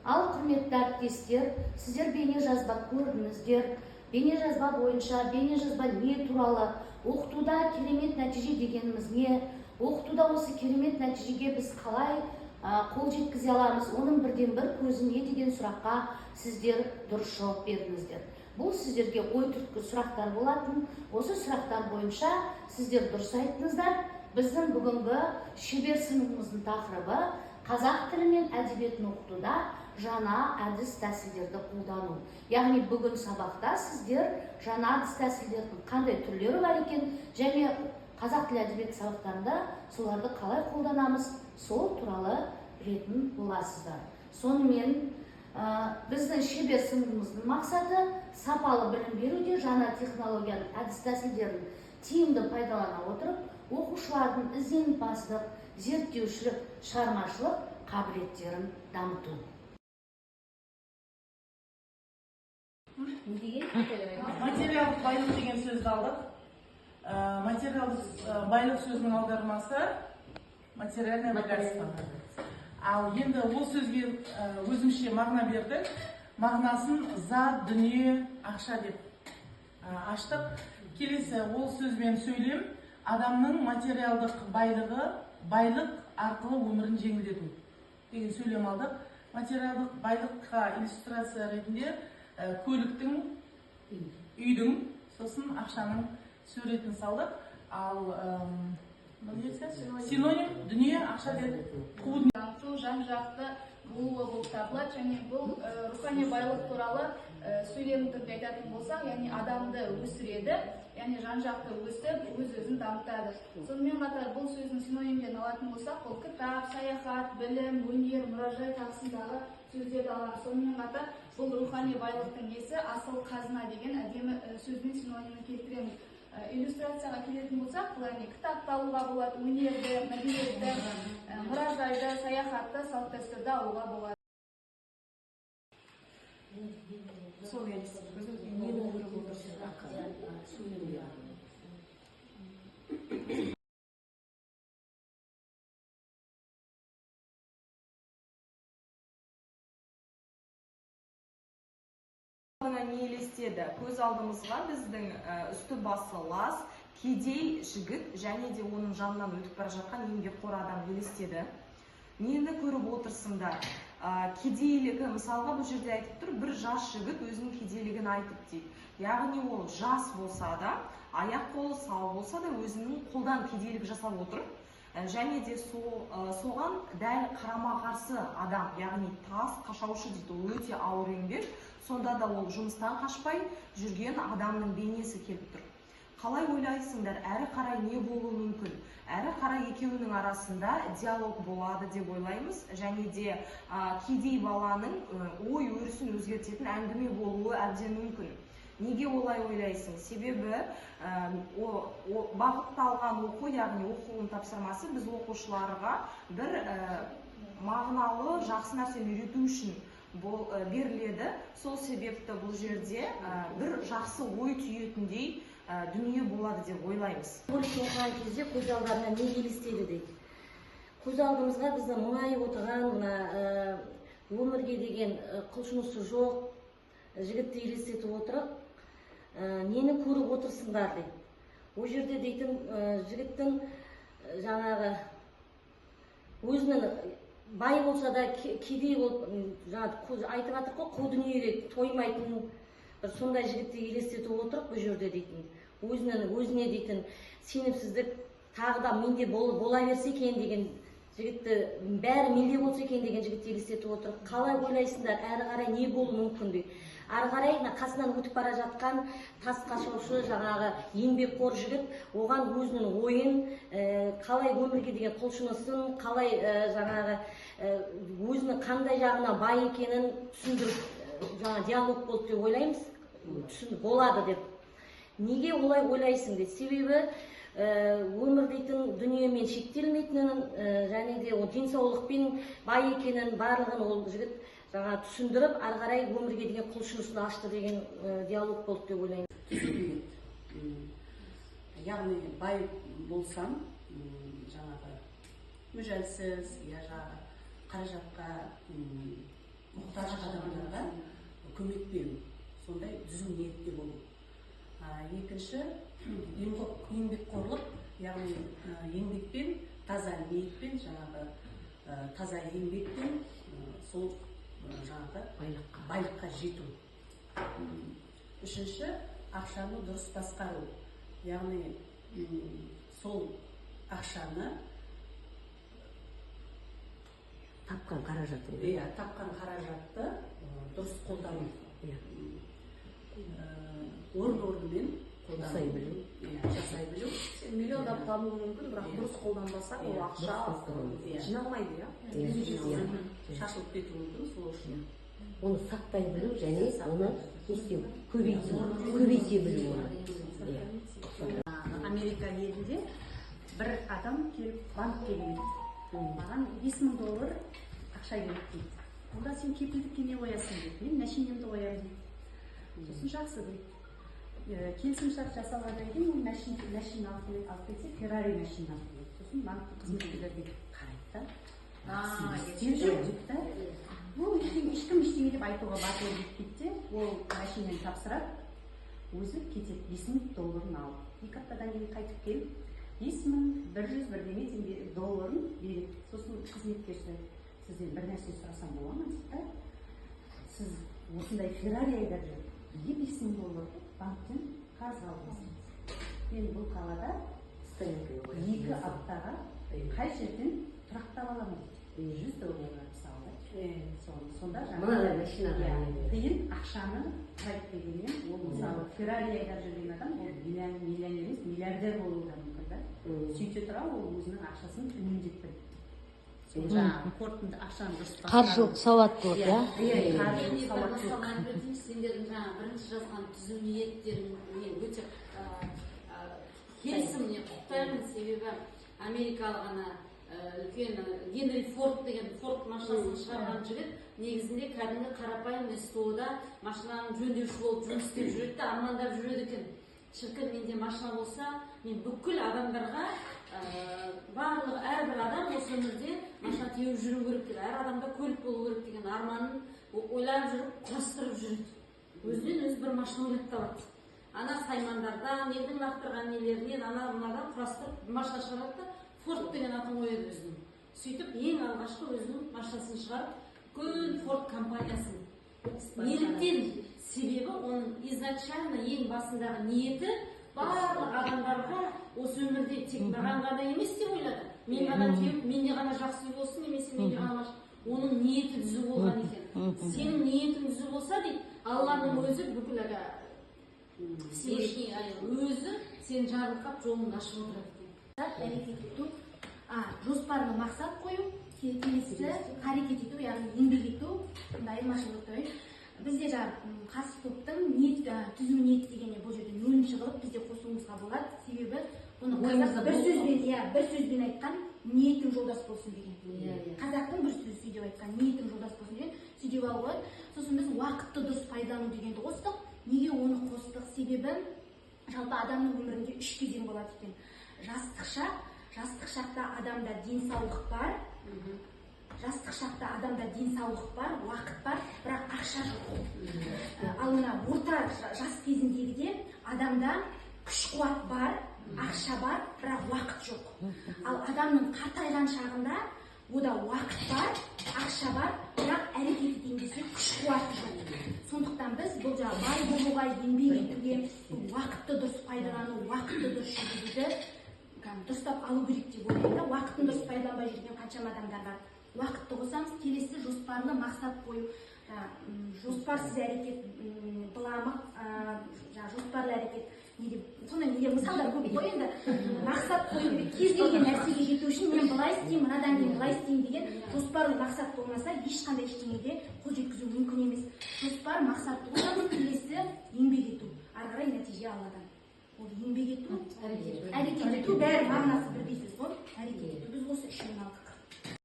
Ал құрметті әріптестер, сіздер бейне жазба көрдіңіздер. Бейне жазба бойынша, бейне жазба не туралы, оқытуда керемет нәтиже дегеніміз не, оқытуда осы керемет нәтижеге біз қалай қол жеткізе аламыз, оның бірден бір көзі не деген сұраққа сіздер дұрыс жауап бердіңіздер. Бұл сіздерге ой түрткі сұрақтар болатын. Осы сұрақтар бойынша сіздер дұрыс айттыңыздар. Біздің бүгінгі шебер сыныбымыздың тақырыбы қазақ тілі мен әдебиетін оқытуда жаңа әдіс тәсілдерді қолдану. Яғни бүгін сабақта сіздер жаңа әдіс тәсілдердің қандай түрлері бар екен, және қазақ тілі әдебиет сабақтарында соларды қалай қолданамыз, сол туралы білетін боласыздар. Сонымен біздің шебер сыныбымыздың мақсаты сапалы білім беруде жаңа технологияның әдіс тәсілдерін тиімді пайдалана отырып, оқушылардың ізденімпаздық, зерттеушілік, шығармашылық қабілеттерін дамыту. Материалдық байлық деген сөзді алдық. Материалдық байлық сөзінің аудармасы материальное богатство. Ал енді ол сөзге өзімше мағына бердік. Мағынасын зат, дүние, ақша деп аштық. Келесі ол сөзбен сөйлем адамның материалдық байлығы, байлық арқылы өмірін жеңілдету деген сөйлем алдық. Материалдық байлыққа иллюстрация ретінде көліктің, үйдің, сосын ақшаның суретін салдық. Ал синоним дүние, ақша деді. Жан-жақты болуы болып табылады, және бұл рухани байлық туралы сөйлем түрде айтатын болсақ, яғни адамды өсіреді, яғни жан-жақты өсіп, өз-өзін дамытады. Сонымен қатар бұл сөздің синонимдерін алатын болсақ, бұл кітап, саяхат, білім, өнер, мұражай тағысындағы сөздерді аламыз. Сонымен қатар бұл рухани байлықтың иесі асыл қазына деген әдемі сөзбен синонимін келтіреміз. Иллюстрацияға келетін болсақ, бұл кітапты алуға болады, өнерді, мәдениетті, мұражайды, саяхатты, салт дәстүрді алуға болады. Сол не елестеді? Көз алдымызға біздің үсті басы лас, кедей жігіт және де оның жанынан өтіп бара жатқан еңбекқор адам елестеді. Нені көріп отырсыңдар? Кедейлігі, мысалға бұл жерде айтып тұр, бір жас жігіт өзінің кедейлігін айтып дейді. Яғни ол жас болса да, аяқ қолы сау болса да, өзінің қолдан кедейлік жасап отыр. Және де соған дәл қарама-қарсы адам, яғни тас қашаушы дейді, ол өте ауыр еңбек. Сонда да ол жұмыстан қашпай жүрген адамның бейнесі келіп тұр. Қалай ойлайсыңдар, әрі қарай не болуы мүмкін? Әрі қарай екеуінің арасында диалог болады деп ойлаймыз. Және де кедей баланың ой өрісін өзгертетін әңгіме болуы әбден мүмкін. Неге олай ойлайсың? Себебі бағытталған оқу, яғни оқуын тапсырмасы біз оқушыларға бір мағыналы жақсы нәрсені үйрету үшін беріледі. Сол себепті бұл жерде бір жақсы ой түйетіндей дүние болады деп ойлаймыз. Повесть оқыған кезде көз алдарына не елестеді дейді. Көз алдымызға біздің мұңайып отырған, өмірге деген құлшынысы жоқ жігітті елестетіп отырып, нені көріп отырсыңдар дейді. Ол жерде дейтін жігіттің жаңағы өзінің бай болса да кедей болып, айтып жатыр ғой, қу дүниеге тоймайтын бір сондай жігітті елестетіп отырып, бұл жерде дейтін өзіне дейтін сенімсіздік, тағы да менде бола берсе екен деген жігітті, бәрі менде болса екен деген жігітті елестетіп отырып, қалай ойлайсыңдар, әрі қарай не болуы мүмкін дейді. Ары қарай қасынан өтіп бара жатқан тас қашаушы, жаңағы еңбекқор жігіт, оған өзінің ойын, қалай өмірге деген құлшынысын, қалай жаңағы өзінің қандай жағына бай екенін түсіндіріп, жаңа диалог болды деп ойлаймыз, болады деп. Неге олай ойлайсың дейді. Себебі өмір дейтін дүниемен шектелмейтінін, және де денсаулықпен бай екенін барлығын ол жігіт жаңа түсіндіріп, ары қарай өмірге деген құлшынысын ашты деген диалог болды деп ойлаймын. Яғни бай болсам, жаңағы мүжәлсіз, жаңағы қаражатқа мұқтаж адамдарға көмек беру, сондай түзу ниетте болу. Екінші, еңбекқорлық, яғни еңбекпен, таза ниетпен, жаңағы таза еңбекпен сол жаңағы байлыққа жету. Үшінші, ақшаны дұрыс басқару, яғни сол ақшаны тапқан қаражатты дұрыс қолдану, орын-орнымен жасай білу. Жасай білу. Миллиондап қалуы мүмкін, бірақ дұрыс қолданбасақ, ол ақша жиналмайды, шашылып кетуі мүмкін, сол үшін. Оны сақтай білу және оны істеу, көбейте білу. Америка елінде бір адам келіп банкке келеді. Маған $5000 ақша керек дейді. Онда сен кепілдікке не қоясың дейді. Мен машинамды қоямын дейді. Сосын жақсы дейді. Келісімшарт жасалғаннан кейін ол машина алып кетсе, Феррари машина алып келеді. Сосын банктың қызметкерлері қарайды да. Істеп жүр дейді да. Бұл ешкім ештеңе деп айтуға батылы жетпейді, ол машинаны тапсырады, өзі кетеді, $5000 алып. 2 аптадан кейін қайтып келіп, $5101 береді. Сосын қызметкер сұрайды, сізден бір нәрсе сұрасам бола ма дейді. Сіз осындай Феррари айдап жүріп, неге $5000 банктен қарыз алдыңыз? Мен бұл қалада 2 аптаға қай жерден тұрақтап аламын дейді. $100 мысалы. Сонда қиын ақшаны құрайды дегенмен, ол мысалы Феррари айдап жүрген адам, ол миллионер емес, миллиардер болуы да мүмкін да. Сөйте тұра ол өзінің ақшасын үнемдеп біледі. Қорытынды ақшаны дұрыс Қаржылық сауаттылық, Қаржылық сауаттылық. Сендердің жаңа бірінші жазған түзу ниеттерің мен өте келісім, құптаймын, себебі америкалық ана үлкен Генри Форд деген Форд машинасын шығарған жігіт негізінде кәдімгі қарапайым СТО-да машинаның жөндеуші болып жұмыс істеп жүреді де армандап жүреді екен. Шіркін, менде машина болса, мен бүкіл адамдарға барлық әрбір адам осы өмірде машина теуіп жүру керек дейді. Әр адамда көлік болу керек деген арманын ойлап жүріп, құрастырып жүреді. Өзінен өзі бір машина ойлап табады. Ана саймандардан, елдің лақтырған нелерінен, мынадан құрастырып машина шығарады да Форд деген атын қояды өзінің. Сөйтіп, ең алғашқы өзінің машинасын шығарып, үлкен Форд компаниясын. Неліктен? Себебі оның изначально ең басындағы ниеті барлық адамдарға осы өмірде тек маған ғана емес деп ойлады. Мен ғана теуіп, менде ғана жақсы болсын, немесе менде ғана оның ниеті түзу болған екен. Сенің ниетің түзу болса дейді, Алланың өзі бүкіл Всевышний өзі сен жарылқап жолыңды ашып отырады. Әрекет ету, жоспарлы мақсат қою, келесі қарекет ету, яғни еңбек ету, айырмашылық. Бізде қарсы топтың түзу ниет дегенде бұл жерде нөлінші қылып бізде қосуымызға болады. Себебі бұны бір сөзбен айтқан ниетің жолдас болсын деген. Қазақтың бір сөзі сөйдеп айтқан ниетің жолдас болсын деген сөйдеп алуға. Сосын біз уақытты дұрыс пайдалану дегенді қостық. Неге оны қостық? Себебі жалпы адамның өмірінде 3 кезең болады екен. Жастық шақта адамда денсаулық бар, жастық шақта адамда денсаулық бар, уақыт бар, бірақ ақша жоқ. Ал мына орта жас кезіндегіде адамда күш-қуат бар, ақша бар, бірақ уақыт жоқ. Ал адамның қартайған шағында ода уақыт бар, ақша бар, бірақ әрекет етейін десе күш-қуаты жоқ. Сондықтан біз бұл бай болуға, еңбек етуге, уақытты дұрыс пайдалану, уақытты дұрыс жүргізуді дұрыстап алу керек деп ойлаймын. Уақытын дұрыс пайдаланбай жүрген қаншама адамдар бар. Уақытты қосамыз, келесі жоспарлы мақсат қою. Жоспарсыз әрекет, быламық, жоспарлы әрекет. Сонда неге мысалдар көп қой енді. Мақсат қою, кез келген нәрсеге жету үшін мен былай істеймін, мынадан кейін былай істеймін деген жоспарлы мақсат болмаса, ешқандай ештеңеге қол жеткізу мүмкін емес. Жоспар мақсатты қосамыз, келесі еңбек ету. Ары қарай нәтиже Алладан. Ол еңбек ету, әрекет ету, бәрі мағынасы бірдей сөз ғой. Әрекет ету. Біз осы үшеуін алдық.